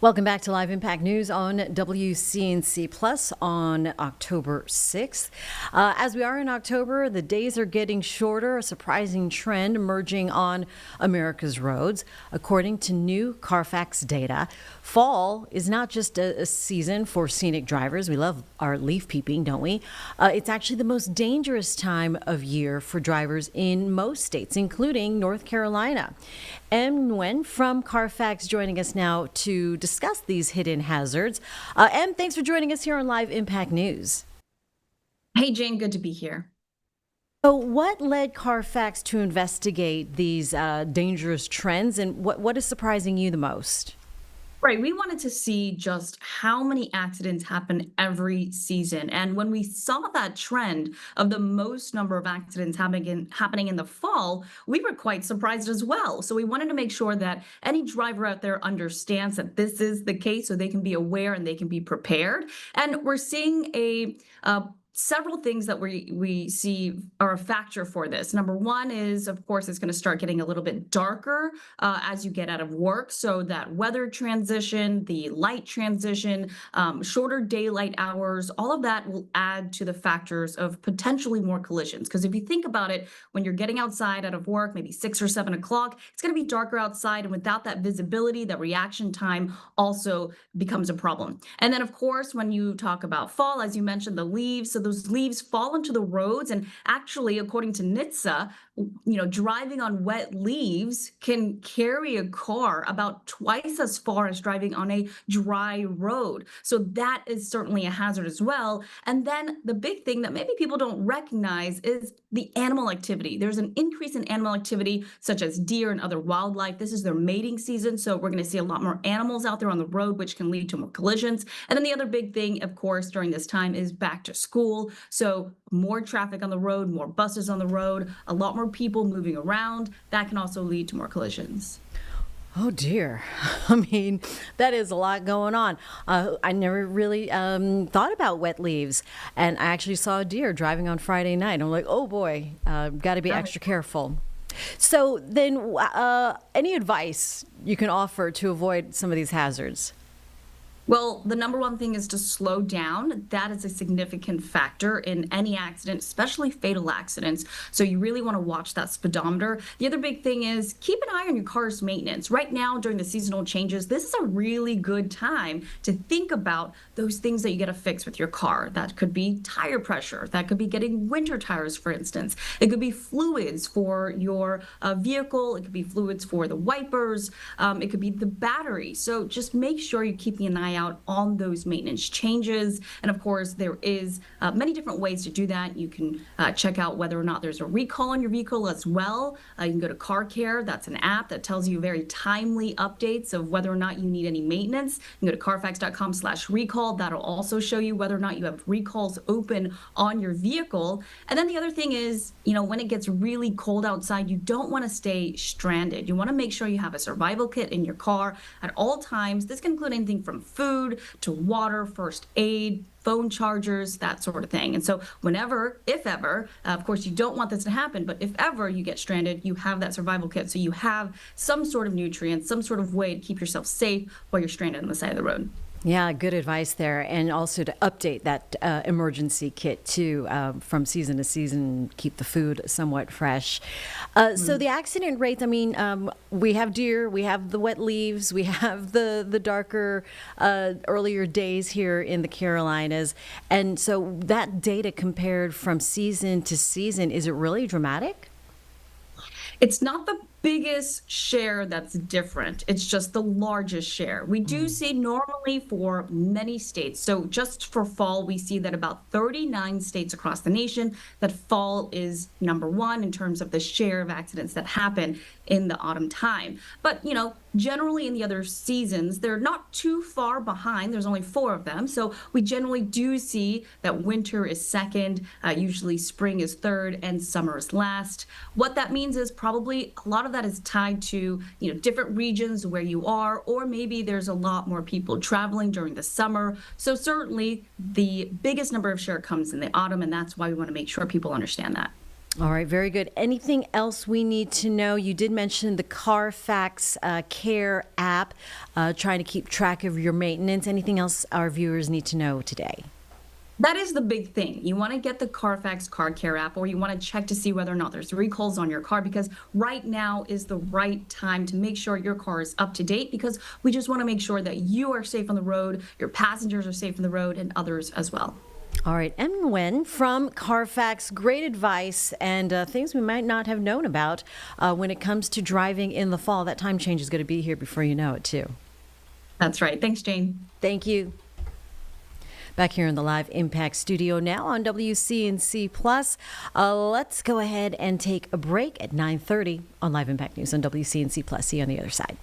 Welcome back to Live Impact News on WCNC Plus on October 6th. As we are in October, the days are getting shorter, a surprising trend emerging on America's roads. According to new CARFAX data, fall is not just a season for scenic drivers. We love our leaf peeping, don't we? It's actually the most dangerous time of year for drivers in most states, including North Carolina. Nguyen from CARFAX joining us now to discuss these hidden hazards. Thanks for joining us here on Live Impact News. Hey, Jane, good to be here. So what led CARFAX to investigate these dangerous trends, and what is surprising you the most? Right, we wanted to see just how many accidents happen every season. And when we saw that trend of the most number of accidents happening in the fall, we were quite surprised as well. So we wanted to make sure that any driver out there understands that this is the case so they can be aware and they can be prepared. And we're seeing several things that we see are a factor for this. Number one is, of course, it's going to start getting a little bit darker as you get out of work. So that weather transition, the light transition, shorter daylight hours, all of that will add to the factors of potentially more collisions. Because if you think about it, when you're getting outside out of work, maybe 6 or 7 o'clock, it's going to be darker outside. And without that visibility, that reaction time also becomes a problem. And then, of course, when you talk about fall, as you mentioned, the leaves, so those leaves fall into the roads. And actually, according to NHTSA, driving on wet leaves can carry a car about twice as far as driving on a dry road. So that is certainly a hazard as well. And then the big thing that maybe people don't recognize is the animal activity. There's an increase in animal activity, such as deer and other wildlife. This is their mating season. So we're going to see a lot more animals out there on the road, which can lead to more collisions. And then the other big thing, of course, during this time is back to school. So more traffic on the road, more buses on the road, a lot more people moving around. That can also lead to more collisions. Oh dear. I mean, that is a lot going on. I never really thought about wet leaves. And I actually saw a deer driving on Friday night. I'm like, oh boy, got to be extra careful. So then any advice you can offer to avoid some of these hazards? Well, the number one thing is to slow down. That is a significant factor in any accident, especially fatal accidents. So you really want to watch that speedometer. The other big thing is keep an eye on your car's maintenance. Right now, during the seasonal changes, this is a really good time to think about those things that you got to fix with your car. That could be tire pressure. That could be getting winter tires, for instance. It could be fluids for your vehicle. It could be fluids for the wipers. It could be the battery. So just make sure you're keeping an eye out on those maintenance changes. And of course, there is many different ways to do that. You can check out whether or not there's a recall on your vehicle as well. You can go to Car Care. That's an app that tells you very timely updates of whether or not you need any maintenance. You can go to carfax.com/recall. That'll also show you whether or not you have recalls open on your vehicle. And then the other thing is, when it gets really cold outside, you don't want to stay stranded. You want to make sure you have a survival kit in your car at all times. This can include anything from food to water, first aid, phone chargers, that sort of thing. And so whenever, if ever, of course, you don't want this to happen, but if ever you get stranded, you have that survival kit. So you have some sort of nutrients, some sort of way to keep yourself safe while you're stranded on the side of the road. Yeah, good advice there. And also to update that emergency kit too, from season to season, keep the food somewhat fresh. So the accident rates, I mean, we have deer, we have the wet leaves, we have the darker, earlier days here in the Carolinas. And so that data compared from season to season, is it really dramatic? It's not the biggest share that's different. It's just the largest share. We do see normally for many states. So just for fall, we see that about 39 states across the nation that fall is number one in terms of the share of accidents that happen in the autumn time. But, generally in the other seasons, they're not too far behind. There's only 4 of them. So we generally do see that winter is second, usually spring is third, and summer is last. What that means is probably a lot of that is tied to, different regions where you are, or maybe there's a lot more people traveling during the summer. So certainly the biggest number of share comes in the autumn, and that's why we want to make sure people understand that. All right, very good. Anything else we need to know? You did mention the CARFAX Care app, trying to keep track of your maintenance. Anything else our viewers need to know today? That is the big thing. You want to get the Carfax Car Care app, or you want to check to see whether or not there's recalls on your car, because right now is the right time to make sure your car is up to date, because we just want to make sure that you are safe on the road, your passengers are safe on the road, and others as well. All right, Nguyen from CARFAX, great advice and things we might not have known about when it comes to driving in the fall. That time change is going to be here before you know it, too. That's right. Thanks, Jane. Thank you. Back here in the Live Impact studio now on WCNC Plus. Let's go ahead and take a break at 9:30 on Live Impact News on WCNC Plus. See you on the other side.